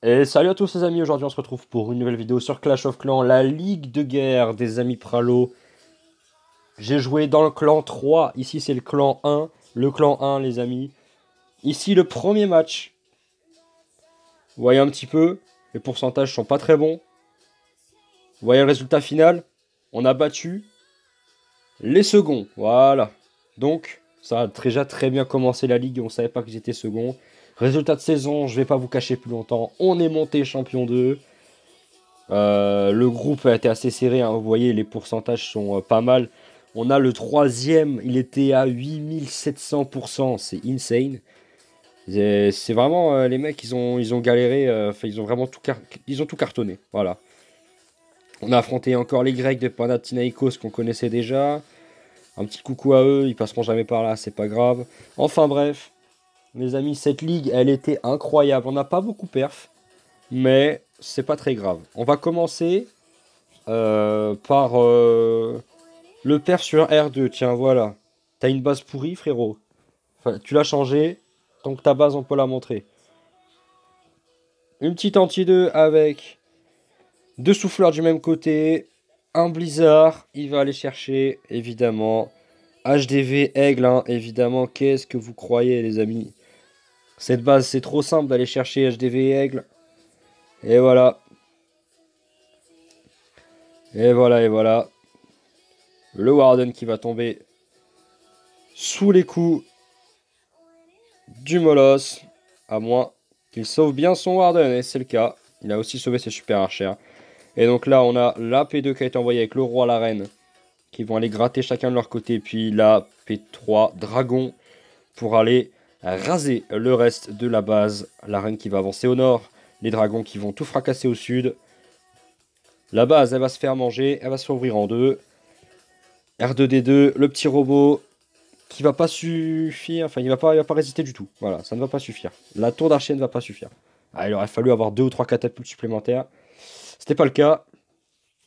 Et salut à tous les amis, aujourd'hui on se retrouve pour une nouvelle vidéo sur Clash of Clans, la ligue de guerre des amis Pralo. J'ai joué dans le clan 3, ici c'est le clan 1, les amis. Ici le premier match. Vous voyez un petit peu, les pourcentages sont pas très bons. Vous voyez le résultat final, on a battu les seconds, voilà. Donc ça a déjà très bien commencé la ligue, on savait pas qu'ils étaient seconds. Résultat de saison, je vais pas vous cacher plus longtemps, on est monté champion 2. Le groupe a été assez serré, hein. Vous voyez, les pourcentages sont pas mal. On a le troisième, il était à 8700%, c'est insane. C'est vraiment, les mecs, ils ont galéré, enfin, ils ont vraiment ils ont tout cartonné, voilà. On a affronté encore les Grecs de Panathinaikos qu'on connaissait déjà. Un petit coucou à eux, ils passeront jamais par là, c'est pas grave. Enfin bref, mes amis, cette ligue, elle était incroyable. On n'a pas beaucoup perf, mais c'est pas très grave. On va commencer par le perf sur R2. Tiens, voilà. T'as une base pourrie, frérot. Enfin, tu l'as changé, donc ta base, on peut la montrer. Une petite anti-2 avec deux souffleurs du même côté. Un blizzard, il va aller chercher, évidemment. HDV Aigle, hein, évidemment. Qu'est-ce que vous croyez, les amis? Cette base, c'est trop simple d'aller chercher HDV Aigle. Et voilà. Et voilà, et voilà. Le Warden qui va tomber sous les coups du Moloss. À moins qu'il sauve bien son Warden. Et c'est le cas. Il a aussi sauvé ses super archers. Et donc là, on a la P2 qui a été envoyée avec le roi, la reine. Qui vont aller gratter chacun de leur côté. Puis la P3 dragon pour aller raser le reste de la base. La reine qui va avancer au nord. Les dragons qui vont tout fracasser au sud. La base, elle va se faire manger. Elle va s'ouvrir en deux. R2D2, le petit robot qui va pas suffire. Enfin, il va pas résister du tout. Voilà, ça ne va pas suffire. La tour d'archer ne va pas suffire. Ah, il aurait fallu avoir deux ou trois catapultes supplémentaires. C'était pas le cas.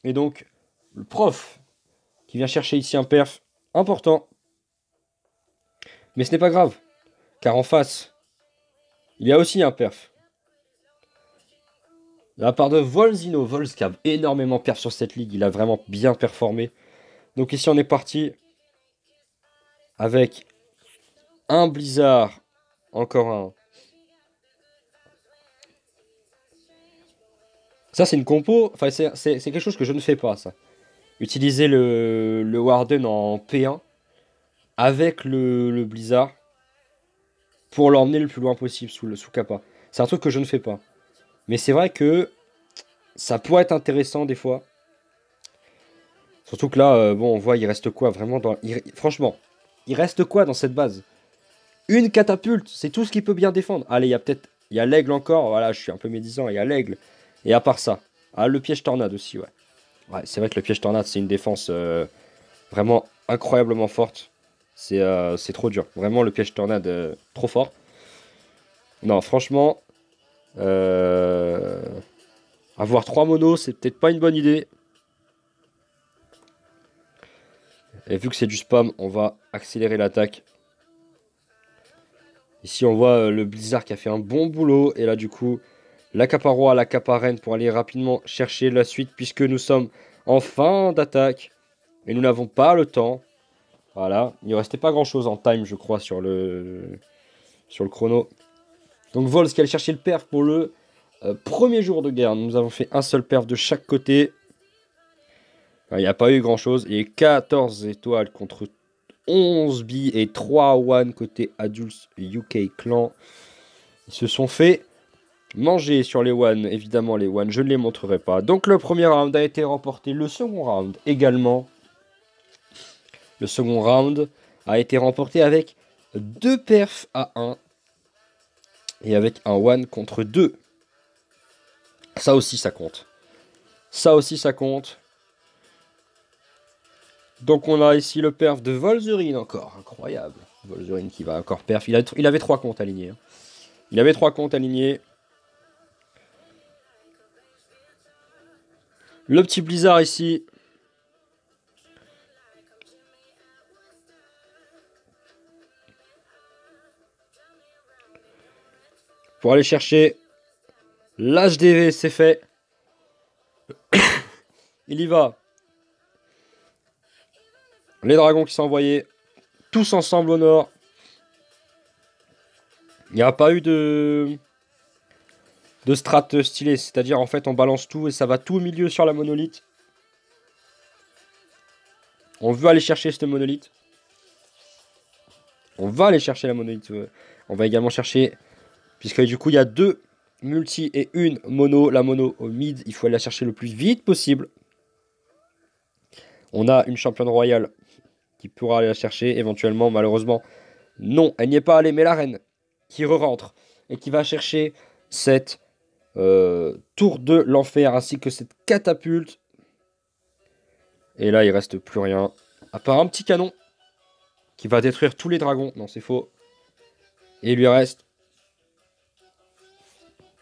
Et donc, le prof qui vient chercher ici un perf important. Mais ce n'est pas grave. Car en face, il y a aussi un perf. De la part de Volzino. Volz qui a énormément perf sur cette ligue. Il a vraiment bien performé. Donc ici, on est parti avec un blizzard. Encore un. Ça, c'est une compo. Enfin, c'est quelque chose que je ne fais pas, ça. Utiliser le Warden en P1 avec le Blizzard pour l'emmener le plus loin possible sous Kappa. C'est un truc que je ne fais pas. Mais c'est vrai que ça pourrait être intéressant des fois. Surtout que là, bon, on voit, il reste quoi vraiment dans. Franchement, il reste quoi dans cette base? Une catapulte, c'est tout ce qui peut bien défendre. Allez, il y a peut-être. Il y a l'aigle encore. Voilà, je suis un peu médisant. Il y a l'aigle. Et à part ça. Ah, le piège tornade aussi, ouais. Ouais, c'est vrai que le piège tornade, c'est une défense vraiment incroyablement forte. C'est trop dur. Vraiment, le piège tornade, trop fort. Non, franchement, euh, avoir 3 monos, c'est peut-être pas une bonne idée. Et vu que c'est du spam, on va accélérer l'attaque. Ici, on voit le Blizzard qui a fait un bon boulot. Et là, du coup, l'accaparoi à l'accaparène pour aller rapidement chercher la suite, puisque nous sommes en fin d'attaque. Et nous n'avons pas le temps. Voilà, il ne restait pas grand chose en time, je crois, sur le chrono. Donc Vols qui allait chercher le perf pour le premier jour de guerre. Nous avons fait un seul perf de chaque côté. Il n'y a pas eu grand chose. Et 14 étoiles contre 11 billes et 3 one côté Adults UK Clan. Ils se sont fait manger sur les one. Évidemment, les one, je ne les montrerai pas. Donc le premier round a été remporté. Le second round également. Le second round a été remporté avec 2 perfs à 1 et avec un one contre 2. Ça aussi, ça compte. Ça aussi, ça compte. Donc on a ici le perf de Volzurine encore. Incroyable. Volzurine qui va encore perf. Il avait 3 comptes alignés. Hein. Il avait 3 comptes alignés. Le petit Blizzard ici. Pour aller chercher L'HDV, c'est fait. Il y va. Les dragons qui sont envoyés. Tous ensemble au nord. Il n'y a pas eu de strat stylé. C'est-à-dire, en fait, on balance tout et ça va tout au milieu sur la monolithe. On veut aller chercher cette monolithe. On va aller chercher la monolithe. On va également chercher... Puisque du coup, il y a 2 multi et une mono. La mono au mid, il faut aller la chercher le plus vite possible. On a une championne royale qui pourra aller la chercher éventuellement. Malheureusement, non, elle n'y est pas allée. Mais la reine qui re-rentre et qui va chercher cette tour de l'enfer ainsi que cette catapulte. Et là, il reste plus rien. À part un petit canon qui va détruire tous les dragons. Non, c'est faux. Et il lui reste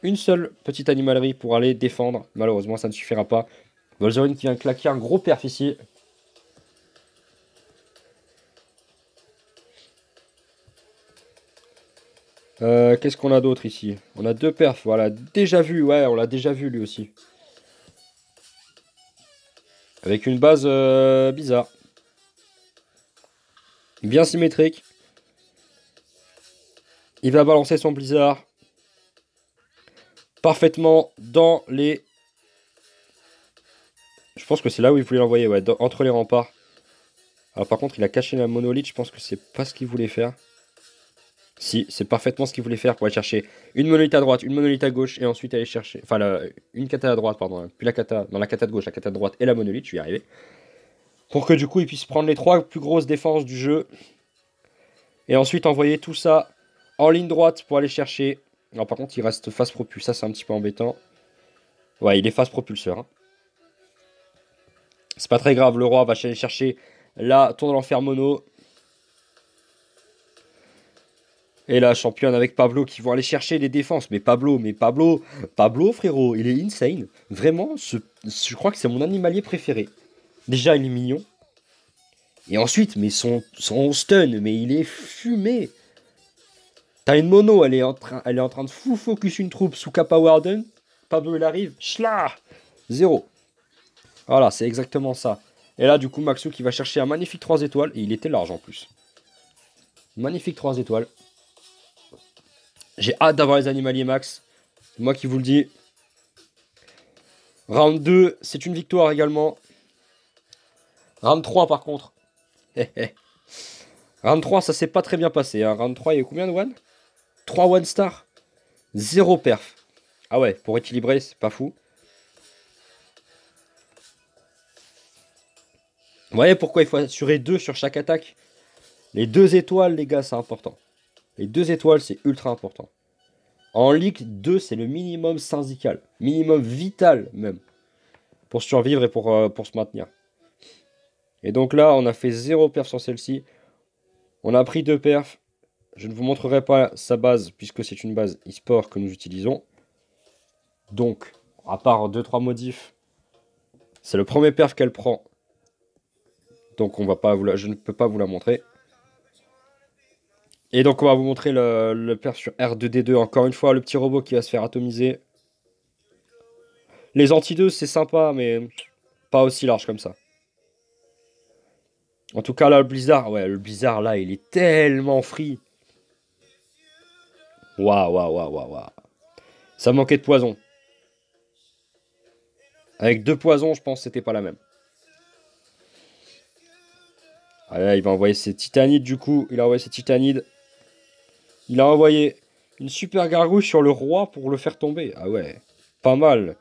une seule petite animalerie pour aller défendre. Malheureusement, ça ne suffira pas. Volzorine qui vient claquer un gros perf ici. Qu'est-ce qu'on a d'autre ici? On a 2 perfs, voilà. Déjà vu, ouais, on l'a déjà vu lui aussi. Avec une base bizarre. Bien symétrique. Il va balancer son blizzard. Parfaitement dans les... Je pense que c'est là où il voulait l'envoyer, ouais, entre les remparts. Alors par contre, il a caché la monolithe, je pense que c'est pas ce qu'il voulait faire. Si, c'est parfaitement ce qu'il voulait faire pour aller chercher une monolithe à droite, une monolithe à gauche, et ensuite aller chercher... Enfin, une kata à droite, pardon, hein, puis la kata... Non, la kata de gauche, la kata de droite et la monolithe, je vais y arriver. Pour que du coup, il puisse prendre les 3 plus grosses défenses du jeu. Et ensuite envoyer tout ça en ligne droite pour aller chercher... Alors par contre, il reste face propulse, ça c'est un petit peu embêtant. Ouais, il est face propulseur. Hein. C'est pas très grave, le roi va aller chercher la tour de l'enfer mono. Et la championne avec Pablo qui vont aller chercher les défenses. Mais Pablo, frérot, il est insane. Vraiment, je crois que c'est mon animalier préféré. Déjà, il est mignon. Et ensuite, mais son stun, mais il est fumé. T'as une mono, elle est en train de full focus une troupe sous Kappa Warden. Pablo, il arrive. Schla 0. Voilà, c'est exactement ça. Et là, du coup, Maxou qui va chercher un magnifique 3 étoiles. Et il était large en plus. Magnifique 3 étoiles. J'ai hâte d'avoir les animaliers max. C'est moi qui vous le dis. Round 2, c'est une victoire également. Round 3 par contre. Round 3, ça s'est pas très bien passé. Hein. Round 3, il y a eu combien de one? 3 one star. 0 perf. Ah ouais, pour équilibrer, c'est pas fou. Vous voyez pourquoi il faut assurer 2 sur chaque attaque? Les 2 étoiles, les gars, c'est important. Les 2 étoiles, c'est ultra important. En Ligue 2, c'est le minimum syndical. Minimum vital, même. Pour survivre et pour se maintenir. Et donc là, on a fait 0 perf sur celle-ci. On a pris 2 perfs. Je ne vous montrerai pas sa base, puisque c'est une base e-sport que nous utilisons. Donc, à part 2-3 modifs, c'est le premier perf qu'elle prend. Donc, je ne peux pas vous la montrer. Et donc on va vous montrer le perf sur R2D2. Encore une fois, le petit robot qui va se faire atomiser. Les anti-2, c'est sympa, mais pas aussi large comme ça. En tout cas, là, le Blizzard, ouais, le Blizzard, là, il est tellement free. Waouh, waouh, waouh, waouh, waouh. Ça manquait de poison. Avec 2 poisons, je pense que c'était pas la même. Ah là, il va envoyer ses titanides, du coup. Il a envoyé ses titanides. Il a envoyé une super gargouille sur le roi pour le faire tomber. Ah ouais, pas mal.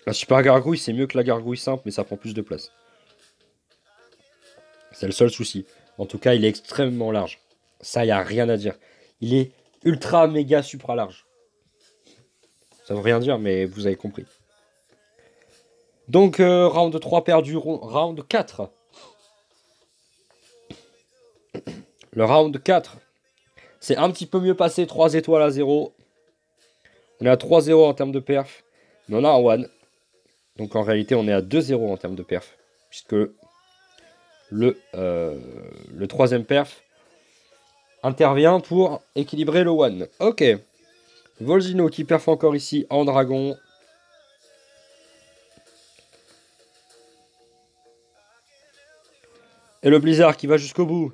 La super gargouille, c'est mieux que la gargouille simple, mais ça prend plus de place. C'est le seul souci. En tout cas, il est extrêmement large. Ça, il n'y a rien à dire. Il est ultra, méga, supra large. Ça veut rien dire, mais vous avez compris. Donc, round 3 perdu, round 4. Le round 4, c'est un petit peu mieux passé, 3 étoiles à 0. On est à 3-0 en termes de perf, mais on a un one. Donc en réalité, on est à 2-0 en termes de perf, puisque le troisième perf intervient pour équilibrer le one. Ok. Volzino qui perf encore ici en dragon. Et le Blizzard qui va jusqu'au bout.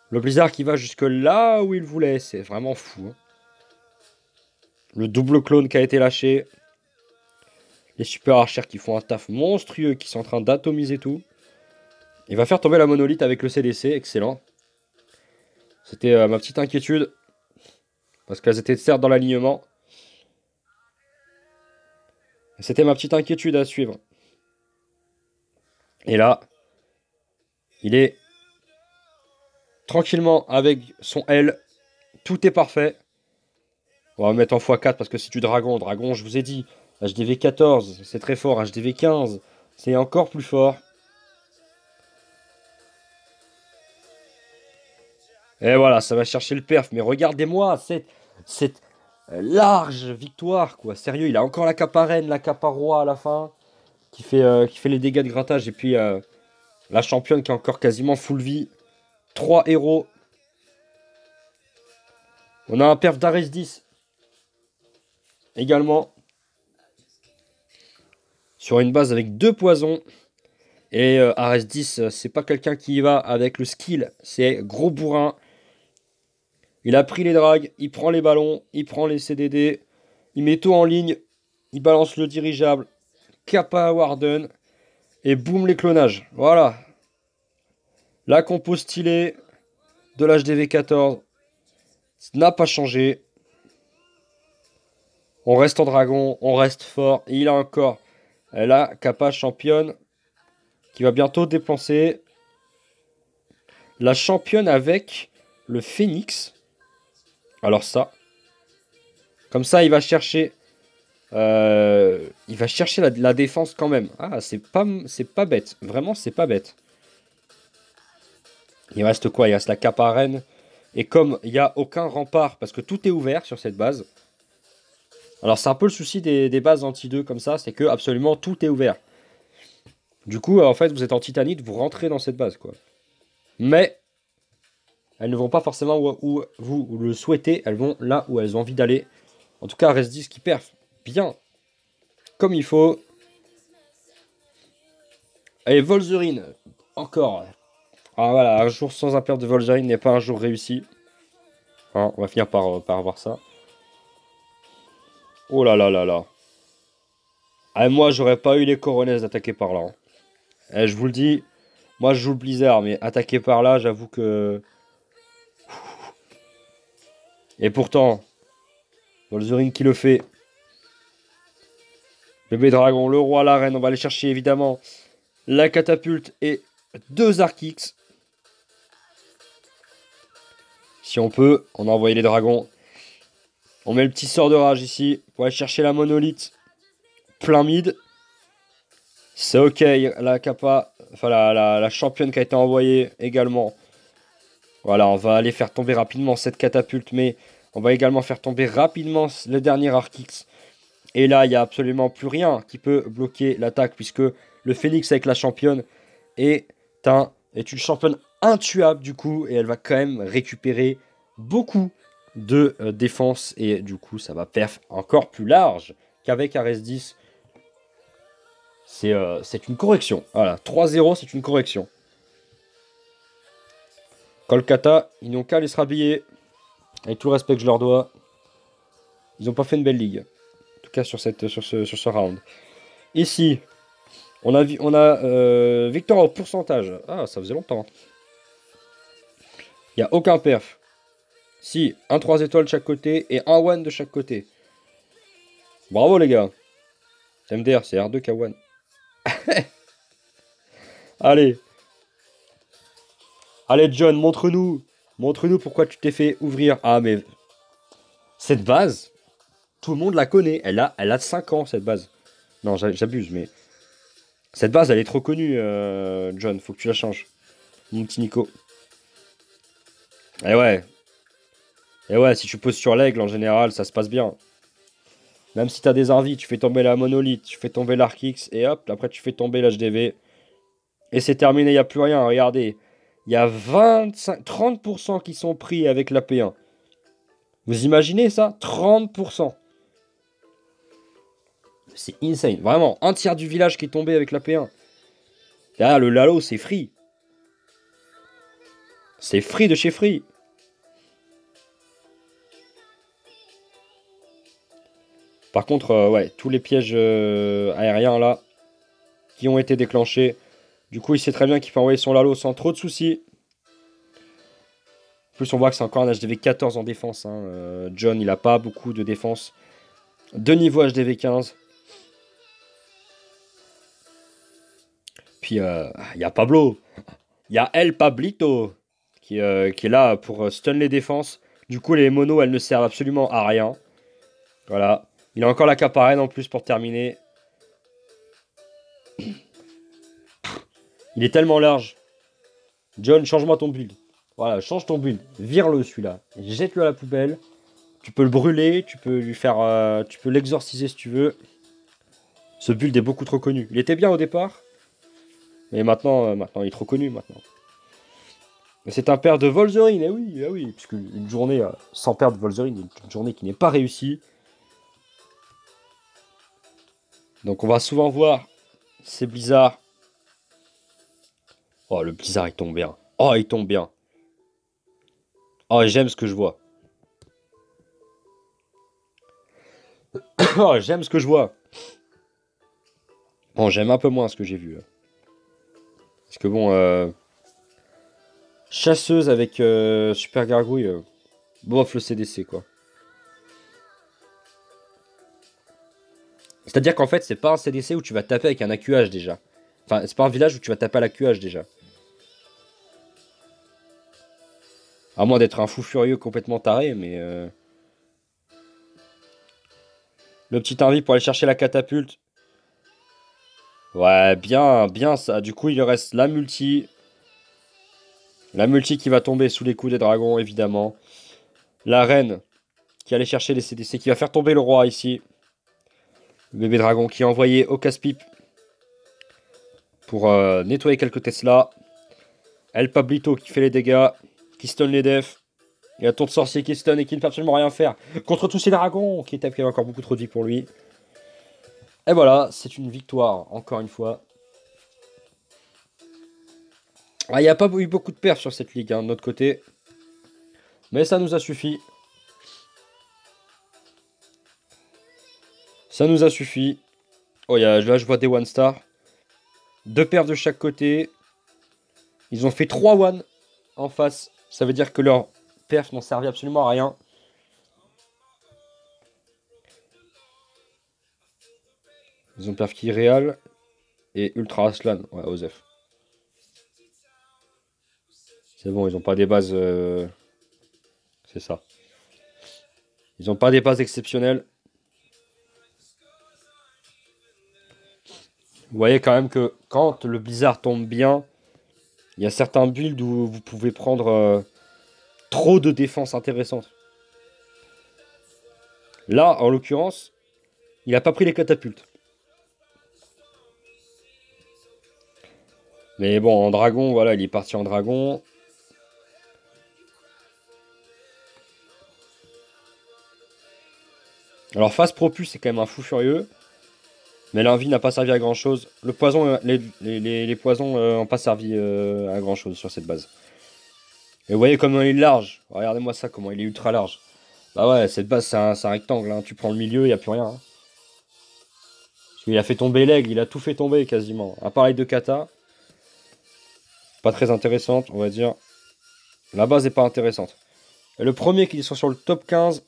Le Blizzard qui va jusque là où il voulait. C'est vraiment fou. Hein. Le double clone qui a été lâché. Les super archers qui font un taf monstrueux, qui sont en train d'atomiser tout. Il va faire tomber la monolithe avec le CDC. Excellent. C'était ma petite inquiétude. Parce qu'elles étaient certes dans l'alignement. C'était ma petite inquiétude à suivre. Et là, il est tranquillement avec son L. Tout est parfait. On va mettre en x4 parce que c'est du dragon. Dragon, je vous ai dit. HDV 14, c'est très fort. HDV 15, c'est encore plus fort. Et voilà, ça va chercher le perf. Mais regardez-moi cette large victoire, quoi. Sérieux, il a encore la cape à reine, la cape à roi à la fin. Qui fait les dégâts de grattage. Et puis la championne qui est encore quasiment full vie. 3 héros. On a un perf d'Ares 10. Également. Sur une base avec 2 poisons. Et Ares 10, c'est pas quelqu'un qui y va avec le skill. C'est gros bourrin. Il a pris les drags, il prend les ballons, il prend les CDD, il met tout en ligne, il balance le dirigeable, Kappa Warden, et boum les clonages. Voilà. La compo stylée de l'HDV 14 n'a pas changé. On reste en dragon, on reste fort. Et il a encore la Kappa championne qui va bientôt dépenser. La championne avec le Phoenix. Alors ça. Comme ça, il va chercher la défense quand même. Ah, c'est pas bête. Vraiment, c'est pas bête. Il reste quoi? Il reste la cape à reine. Et comme il n'y a aucun rempart, parce que tout est ouvert sur cette base. Alors, c'est un peu le souci des bases anti-2 comme ça, c'est que absolument tout est ouvert. Du coup, en fait, vous êtes en titanite, vous rentrez dans cette base, quoi. Mais, elles ne vont pas forcément où vous le souhaitez, elles vont là où elles ont envie d'aller. En tout cas, reste 10 qui perf bien, comme il faut. Allez, Volzerine, encore. Ah voilà, un jour sans un perf de Volzerine n'est pas un jour réussi. Hein, on va finir par voir ça. Oh là là là là. Ah, moi, j'aurais pas eu les coronets d'attaquer par là. Hein. Je vous le dis, moi je joue le Blizzard, mais attaquer par là, j'avoue que... Et pourtant, Volzerine qui le fait. Bébé dragon, le roi, la reine, on va aller chercher évidemment la catapulte et 2 Archix. Si on peut, on a envoyé les dragons. On met le petit sort de rage ici pour aller chercher la monolithe. Plein mid. C'est ok, la kappa, enfin la championne qui a été envoyée également. Voilà, on va aller faire tomber rapidement cette catapulte, mais on va également faire tomber rapidement le dernier Archix. Et là, il n'y a absolument plus rien qui peut bloquer l'attaque, puisque le Phoenix avec la championne est une championne intuable du coup, et elle va quand même récupérer beaucoup de défense, et du coup, ça va perf encore plus large qu'avec Ares 10. C'est une correction. Voilà, 3-0, c'est une correction. Kolkata, ils n'ont qu'à aller se rhabiller. Avec tout le respect que je leur dois. Ils n'ont pas fait une belle ligue. En tout cas sur ce round. Ici, on a victoire au pourcentage. Ah, ça faisait longtemps. Il n'y a aucun perf. Si, un 3 étoiles de chaque côté et un 1 de chaque côté. Bravo les gars. MDR, c'est R2 K1. Allez. Allez John, montre-nous. Montre-nous pourquoi tu t'es fait ouvrir. Ah mais... Cette base, tout le monde la connaît. Elle a 5 ans cette base. Non, j'abuse, mais... Cette base, elle est trop connue, John. Faut que tu la changes. Mon petit Nico. Et ouais. Et ouais, si tu poses sur l'aigle, en général, ça se passe bien. Même si t'as des envies, tu fais tomber la monolithe, tu fais tomber l'Archix, et hop, après tu fais tomber l'HDV. Et c'est terminé, il n'y a plus rien. Regardez. Il y a 30% qui sont pris avec la P1. Vous imaginez ça? 30%. C'est insane. Vraiment, un tiers du village qui est tombé avec la P1. Derrière, le Lalo, c'est free. C'est free de chez free. Par contre, ouais, tous les pièges aériens là qui ont été déclenchés. Du coup, il sait très bien qu'il peut envoyer son Lalo sans trop de soucis. En plus, on voit que c'est encore un HDV 14 en défense. Hein. John, il a pas beaucoup de défense. De niveau HDV 15. Puis, il y a Pablo. Il y a El Pablito qui est là pour stun les défenses. Du coup, les monos, elles ne servent absolument à rien. Voilà. Il a encore la caparenne en plus pour terminer. Il est tellement large. John, change-moi ton build. Voilà, change ton build. Vire-le celui-là. Jette-le à la poubelle. Tu peux le brûler. Tu peux lui faire. Tu peux l'exorciser si tu veux. Ce build est beaucoup trop connu. Il était bien au départ. Mais maintenant, il est trop connu maintenant. C'est un paire de Volzerine, eh oui, puisque une journée sans paire de Volzerine, une journée qui n'est pas réussie. Donc on va souvent voir ces blizzards. Oh, le blizzard, il tombe bien. Oh, il tombe bien. Oh, j'aime ce que je vois. Oh, j'aime ce que je vois. Bon, j'aime un peu moins ce que j'ai vu. Parce que bon, chasseuse avec super gargouille, bof le CDC quoi. C'est-à-dire qu'en fait, c'est pas un CDC où tu vas taper avec un AQH déjà. Enfin, c'est pas un village où tu vas taper à l'AQH déjà. À moins d'être un fou furieux complètement taré, mais... Le petit invite pour aller chercher la catapulte. Ouais, bien, bien ça. Du coup, il reste la multi. La multi qui va tomber sous les coups des dragons, évidemment. La reine qui allait chercher les CDC, qui va faire tomber le roi ici. Le bébé dragon qui est envoyé au casse-pipe pour nettoyer quelques Tesla. El Pablito qui fait les dégâts, qui stun les defs. Il y a Tour de Sorcier qui stun et qui ne peut absolument rien faire contre tous ces dragons qui avait encore beaucoup trop de vie pour lui. Et voilà, c'est une victoire, encore une fois. Il n'y a pas eu beaucoup de perfs sur cette ligue, hein, de notre côté. Mais ça nous a suffi. Ça nous a suffi. Oh, là, je vois des one-star. 2 perfs de chaque côté. Ils ont fait 3 one en face. Ça veut dire que leurs perfs n'ont servi absolument à rien. Ils ont perf qui Real et Ultra Aslan. Ouais, Osef. C'est bon, ils n'ont pas des bases... C'est ça. Ils n'ont pas des bases exceptionnelles. Vous voyez quand même que quand le blizzard tombe bien, il y a certains builds où vous pouvez prendre trop de défense intéressante. Là, en l'occurrence, il n'a pas pris les catapultes. Mais bon, en dragon, voilà, il est parti en dragon. Alors, face Propus, c'est quand même un fou furieux. Mais l'envie n'a pas servi à grand chose. Le poison, les poisons n'ont pas servi à grand chose sur cette base. Et vous voyez comment il est large. Regardez-moi ça, comment il est ultra large. Bah ouais, cette base, c'est un rectangle. Hein. Tu prends le milieu, il n'y a plus rien. Hein. Il a fait tomber l'aigle, il a tout fait tomber quasiment. À part les 2 katas. Pas très intéressante, on va dire. La base n'est pas intéressante. Et le premier qui sont sur le top 15.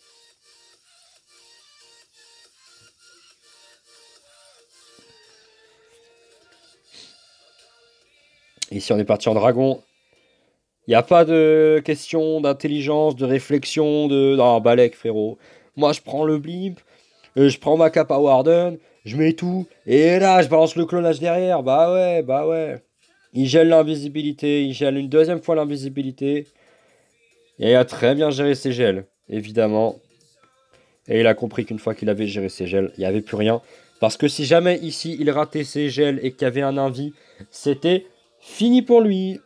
Ici, on est parti en dragon. Il n'y a pas de question d'intelligence, de réflexion, de... Non, Balek, frérot. Moi, je prends le blimp, je prends ma cape à Warden, je mets tout, et là, je balance le clonage derrière. Bah ouais, bah ouais. Il gèle l'invisibilité, il gèle une deuxième fois l'invisibilité. Et il a très bien géré ses gels, évidemment. Et il a compris qu'une fois qu'il avait géré ses gels, il n'y avait plus rien. Parce que si jamais ici, il ratait ses gels et qu'il y avait un invi, c'était Fini pour lui.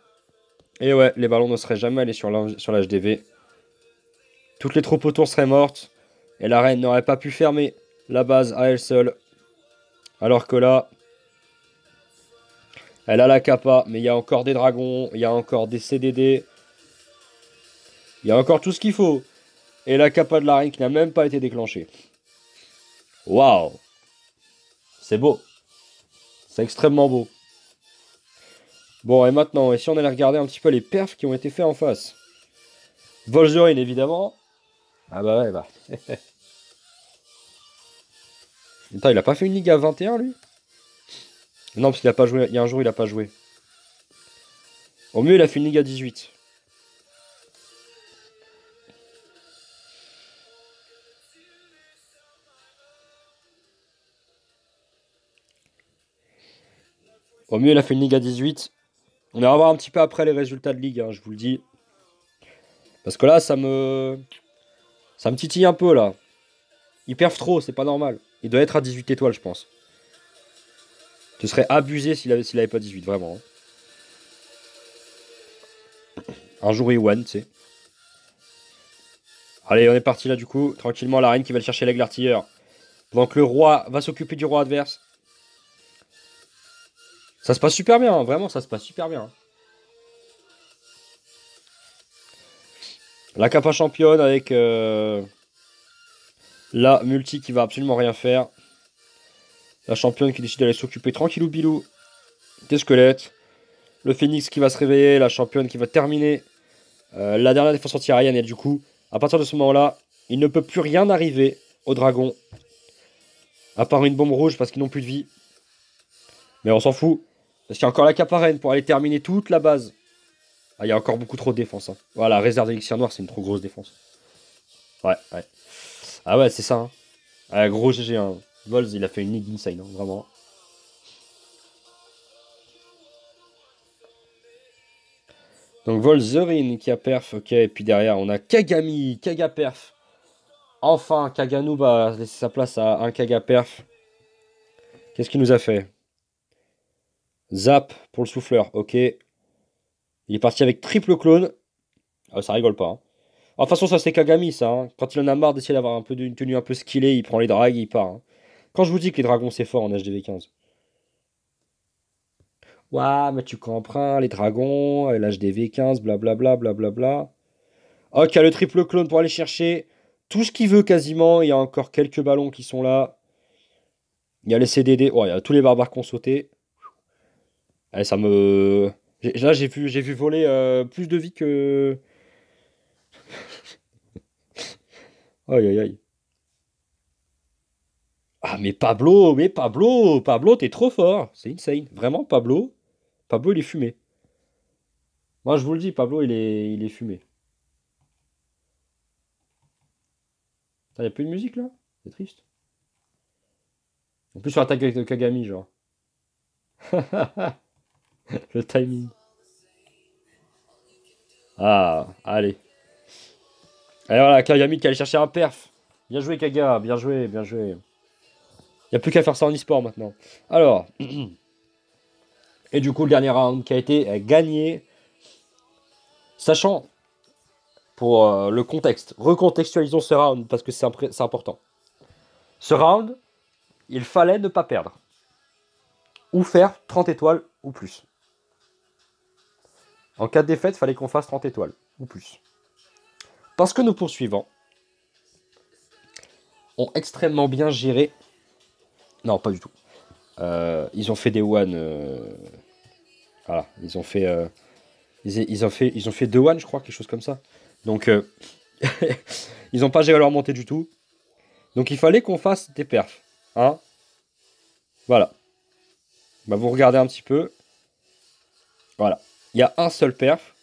Et ouais, les ballons ne seraient jamais allés sur l'HDV. Toutes les troupes autour seraient mortes. Et la reine n'aurait pas pu fermer la base à elle seule. Alors que là, elle a la capa, mais il y a encore des dragons, il y a encore des CDD. Il y a encore tout ce qu'il faut. Et la capa de la reine qui n'a même pas été déclenchée. Waouh! C'est beau. C'est extrêmement beau. Bon, et maintenant, et si on allait regarder un petit peu les perfs qui ont été faits en face. Vol'jin, évidemment. Ah bah ouais, bah. Attends, il a pas fait une ligue à 21, lui? Non, parce qu'il a pas joué. Il y a un jour, il a pas joué. Au mieux, il a fait une ligue à 18. Au mieux, il a fait une ligue à 18. On ira voir un petit peu après les résultats de ligue, hein, je vous le dis. Parce que là, ça me titille un peu, là. Il perf trop, c'est pas normal. Il doit être à 18 étoiles, je pense. Ce serait abusé s'il avait pas 18, vraiment. Un jour, il one, tu sais. Allez, on est parti là, du coup. Tranquillement, la reine qui va le chercher l'aigle artilleur. Pendant que le roi va s'occuper du roi adverse. Ça se passe super bien, hein, vraiment, ça se passe super bien. La capa championne avec la multi qui va absolument rien faire. La championne qui décide d'aller s'occuper tranquillou bilou des squelettes. Le phénix qui va se réveiller. La championne qui va terminer la dernière défense anti-aérienne. Et du coup, à partir de ce moment-là, il ne peut plus rien arriver aux dragons. À part une bombe rouge parce qu'ils n'ont plus de vie. Mais on s'en fout. Parce qu'il y a encore la capa reine pour aller terminer toute la base. Ah, il y a encore beaucoup trop de défense. Hein. Voilà, réserve d'élixir noir, c'est une trop grosse défense. Ouais, ouais. Ah ouais, c'est ça. Hein. Ah, gros GG. Hein. Volz, il a fait une ligue insane, hein, vraiment. Donc Vol'jin qui a perf, ok. Et puis derrière, on a Kagami, Kaga perf. Enfin, Kaganu va laisser sa place à un Kaga perf. Qu'est-ce qu'il nous a fait? Zap pour le souffleur, ok. Il est parti avec triple clone. Ah, ça rigole pas. Hein. De toute façon, ça c'est Kagami, ça. Hein. Quand il en a marre d'essayer d'avoir un peu une tenue un peu skillée, il prend les drags et il part. Hein. Quand je vous dis que les dragons c'est fort en HDV15. Ouais, mais tu comprends, les dragons, l'HDV15, blablabla, blablabla. Ok, le triple clone pour aller chercher tout ce qu'il veut quasiment. Il y a encore quelques ballons qui sont là. Il y a les CDD. Oh, il y a tous les barbares qui ont sauté. Allez, ça me... Là, j'ai vu voler plus de vie que... Aïe, aïe, aïe. Ah, Pablo, t'es trop fort. C'est insane. Vraiment, Pablo, il est fumé. Moi, je vous le dis, Pablo, il est fumé. Il n'y a plus de musique, là? C'est triste. En plus, sur l'attaque de Kagami, genre. Le timing. Ah, allez. Allez, voilà, Kagami qui allait chercher un perf. Bien joué, Kaga, bien joué, bien joué. Il n'y a plus qu'à faire ça en e-sport maintenant. Alors, et du coup, le dernier round qui a été gagné. Sachant, pour le contexte, recontextualisons ce round parce que c'est important. Ce round, il fallait ne pas perdre. Ou faire 30 étoiles ou plus. En cas de défaite, il fallait qu'on fasse 30 étoiles ou plus. Parce que nos poursuivants ont extrêmement bien géré. Non, pas du tout. Ils ont fait des one. Voilà, ils ont fait. Ils ont fait 2 one, je crois, quelque chose comme ça. Donc, ils n'ont pas géré leur montée du tout. Donc, il fallait qu'on fasse des perfs. Hein? Voilà. Bah, vous regardez un petit peu. Voilà. Il y a un seul perf.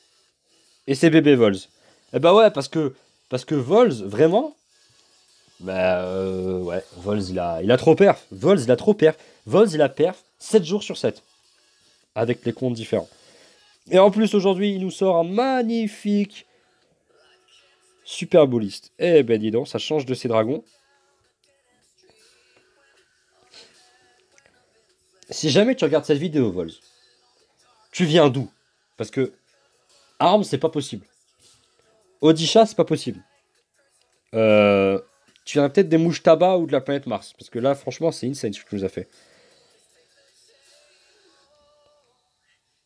Et c'est bébé Vols. Eh bah ouais, parce que Vols, vraiment. Bah ouais, Vols, il a trop perf. Vols, il a trop perf. Vols, il a perf 7 jours sur 7. Avec les comptes différents. Et en plus, aujourd'hui, il nous sort un magnifique super boliste. Eh ben dis donc, ça change de ces dragons. Si jamais tu regardes cette vidéo, Vols, Tu viens d'où? Parce que Arms, c'est pas possible. Odisha, c'est pas possible. Euh, Tu viens peut-être des mouches tabac ou de la planète Mars. Parce que là, franchement, c'est insane ce que tu nous as fait.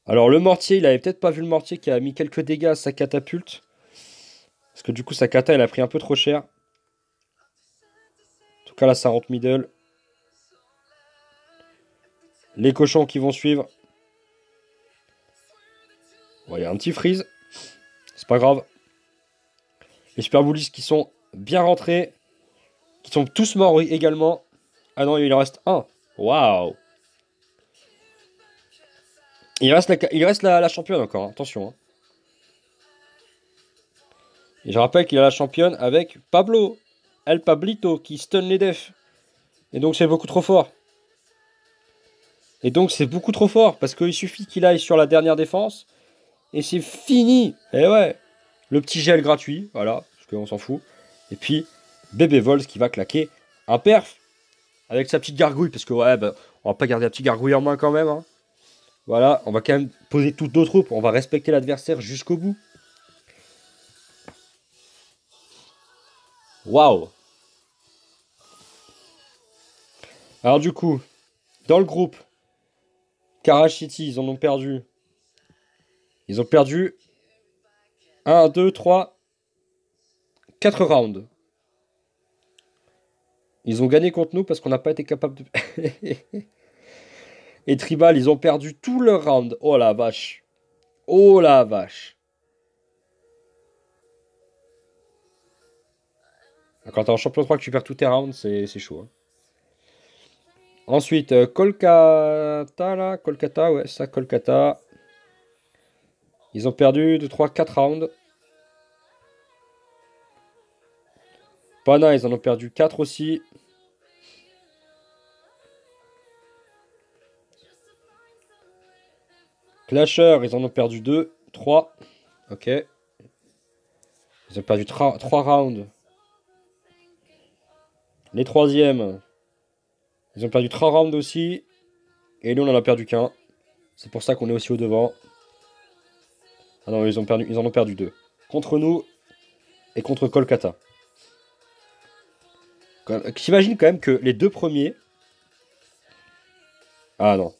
Alors, le mortier, il avait peut-être pas vu le mortier qui a mis quelques dégâts à sa catapulte. Parce que du coup, sa kata, elle a pris un peu trop cher. En tout cas, là, ça rentre middle. Les cochons qui vont suivre. Bon, il y a un petit freeze. C'est pas grave. Les super bullies qui sont bien rentrés. Qui sont tous morts oui, également. Ah non, il en reste un. Waouh. Il reste la championne encore, hein. Attention, hein. Et je rappelle qu'il a la championne avec Pablo. El Pablito qui stun les defs. Et donc c'est beaucoup trop fort. Et donc c'est beaucoup trop fort. Parce qu'il suffit qu'il aille sur la dernière défense. Et c'est fini. Et ouais. Le petit gel gratuit. Voilà. Parce qu'on s'en fout. Et puis Bébé Vols qui va claquer un perf. Avec sa petite gargouille. Parce que ouais, bah, on va pas garder la petite gargouille en main quand même, hein. Voilà, on va quand même poser toutes nos troupes. On va respecter l'adversaire jusqu'au bout. Waouh. Alors du coup, dans le groupe, Karash City, ils en ont perdu. Ils ont perdu 1, 2, 3, 4 rounds. Ils ont gagné contre nous parce qu'on n'a pas été capable de... Et Tribal, ils ont perdu tout leur round. Oh la vache. Oh la vache. Quand t'es en champion 3 que tu perds tous tes rounds, c'est chaud, hein. Ensuite, Kolkata, là. Kolkata, ouais, ça, Kolkata. Ils ont perdu 2, 3, 4 rounds. Pana, ils en ont perdu 4 aussi. Clasher, ils en ont perdu 2, 3. Ok. Ils ont perdu 3 rounds. Les troisièmes, ils ont perdu 3 rounds aussi. Et nous, on en a perdu qu'un. C'est pour ça qu'on est aussi au devant. Ah non, ils en ont perdu 2. Contre nous et contre Kolkata. J'imagine quand même que les deux premiers. Ah non.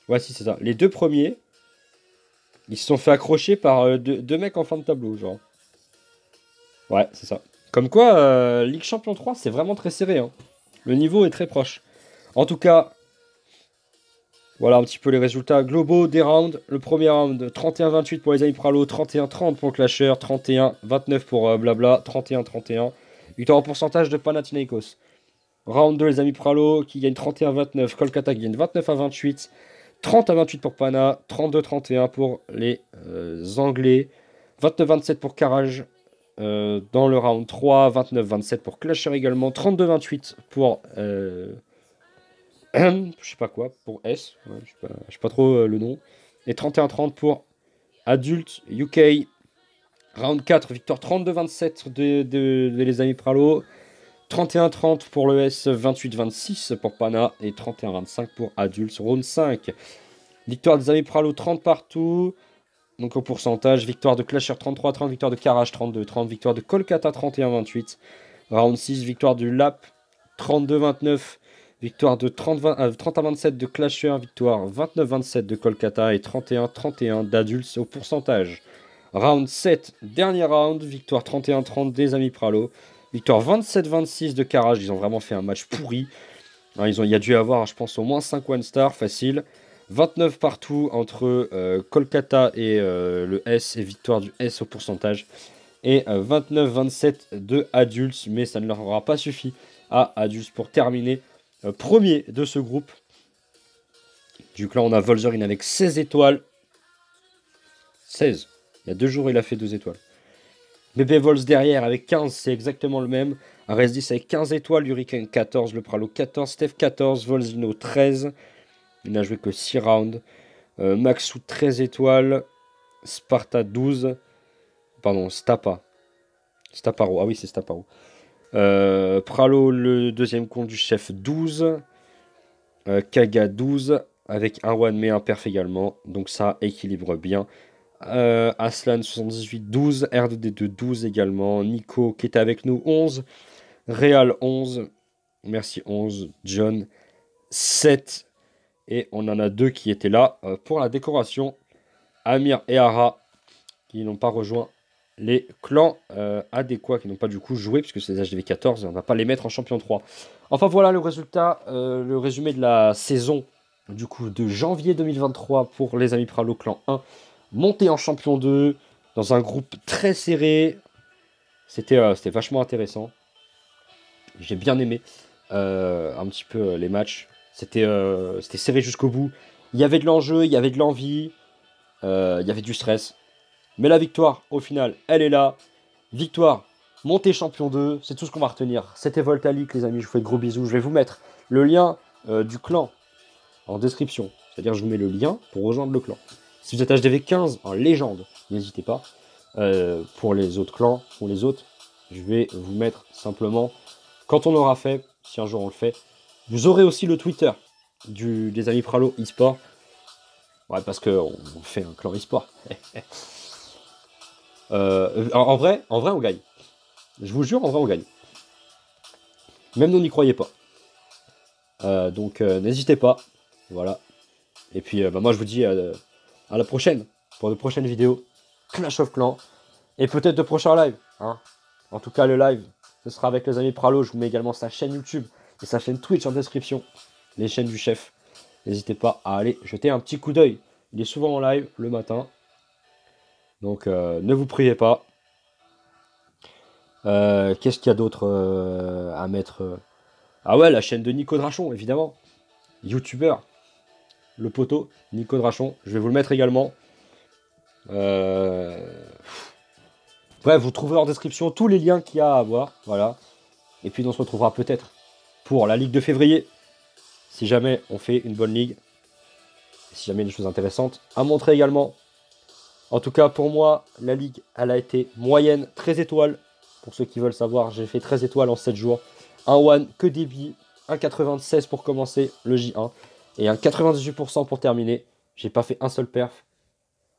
Ouais, si, c'est ça. Les deux premiers, ils se sont fait accrocher par deux mecs en fin de tableau, genre. Ouais, c'est ça. Comme quoi, Ligue Champion 3, c'est vraiment très serré, hein. Le niveau est très proche. En tout cas, voilà un petit peu les résultats globaux des rounds. Le premier round, 31-28 pour les amis Pralo, 31-30 pour Clasher, 31-29 pour Blabla, 31-31. Victoire en pourcentage de Panathinaikos. Round 2, les amis Pralo qui gagnent 31-29. Kolkata qui gagne 29-28. 30-28 pour Pana. 32-31 pour les Anglais. 29-27 pour Karaj dans le round 3. 29-27 pour Clasher également. 32-28 pour... je sais pas quoi, pour S. Ouais, je sais pas trop le nom. Et 31-30 pour Adult UK. Round 4, victoire 32-27 de les amis Pralo. 31-30 pour le S, 28-26 pour Pana et 31-25 pour Adults. Round 5, victoire des amis Pralo 30 partout. Donc au pourcentage, victoire de Clasher 33-30, victoire de Karash 32-30, victoire de Kolkata 31-28. Round 6, victoire du Lap 32-29, victoire de 30-27 de Clasher, victoire 29-27 de Kolkata et 31-31 d'Adults au pourcentage. Round 7, dernier round, victoire 31-30 des amis Pralo. Victoire 27-26 de Karaj. Ils ont vraiment fait un match pourri. Hein, il y a dû avoir, je pense, au moins 5 one-star facile. 29 partout entre Kolkata et le S. Et victoire du S au pourcentage. Et 29-27 de Adults. Mais ça ne leur aura pas suffi à Adults pour terminer premier de ce groupe. Du coup, là, on a Volzerine avec 16 étoiles. 16. Il y a 2 jours, il a fait 2 étoiles. Bébé Vols derrière avec 15, c'est exactement le même. Res 10 avec 15 étoiles, Hurricane 14, le Pralo 14, Steph 14, Volzino 13. Il n'a joué que 6 rounds. Maxou 13 étoiles, Sparta 12. Pardon, Staparo, ah oui c'est Staparo. Pralo le deuxième compte du chef 12. Kaga 12. avec un one mais un perf également. Donc ça équilibre bien. Aslan 78 12, R2D2 12 également. Nico qui était avec nous 11. Réal 11. Merci 11. John 7. Et on en a deux qui étaient là pour la décoration. Amir et Ara qui n'ont pas rejoint les clans adéquats, qui n'ont pas du coup joué puisque c'est les HDV 14 et on ne va pas les mettre en champion 3. Enfin voilà le résultat, le résumé de la saison du coup de janvier 2023 pour les amis Pralo clan 1, monté en champion 2 dans un groupe très serré. C'était vachement intéressant. J'ai bien aimé un petit peu les matchs. C'était serré jusqu'au bout. Il y avait de l'enjeu, il y avait de l'envie, il y avait du stress. Mais la victoire, au final, elle est là. Victoire, montée champion 2, c'est tout ce qu'on va retenir. C'était Voltalic, les amis, je vous fais de gros bisous. Je vais vous mettre le lien du clan en description. C'est-à-dire, je vous mets le lien pour rejoindre le clan. Si vous êtes HDV 15 en légende, n'hésitez pas. Pour les autres clans, pour les autres, je vais vous mettre simplement, quand on aura fait, si un jour on le fait, vous aurez aussi le Twitter des amis Pralo eSport. Ouais, parce qu'on fait un clan eSport. En vrai, on gagne. Je vous jure, en vrai, on gagne. Même nous, on n'y croyait pas. Donc, n'hésitez pas. Voilà. Et puis, moi, je vous dis à la prochaine. Pour de prochaines vidéos. Clash of Clans. Et peut-être de prochains lives. Hein. En tout cas, le live, ce sera avec les amis Pralo. Je vous mets également sa chaîne YouTube et sa chaîne Twitch en description. Les chaînes du chef. N'hésitez pas à aller jeter un petit coup d'œil. Il est souvent en live le matin. Donc, ne vous privez pas. Qu'est-ce qu'il y a d'autre à mettre Ah ouais, la chaîne de Nico Drachon, évidemment. YouTubeur. Le poteau, Nico Drachon. Je vais vous le mettre également. Bref, vous trouverez en description tous les liens qu'il y a à avoir. Voilà. Et puis on se retrouvera peut-être pour la Ligue de février. Si jamais on fait une bonne ligue. Si jamais il y a des choses intéressantes à montrer également. En tout cas, pour moi, la ligue, elle a été moyenne, 13 étoiles. Pour ceux qui veulent savoir, j'ai fait 13 étoiles en 7 jours. Un one, que des billes. Un 96 pour commencer le J1. Et un 98% pour terminer. J'ai pas fait un seul perf.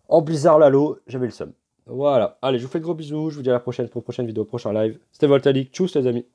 En Blizzard Lalo, j'avais le seum. Voilà. Allez, je vous fais de gros bisous. Je vous dis à la prochaine pour une prochaine vidéo, prochain live. C'était Voltalic. Tchuss les amis.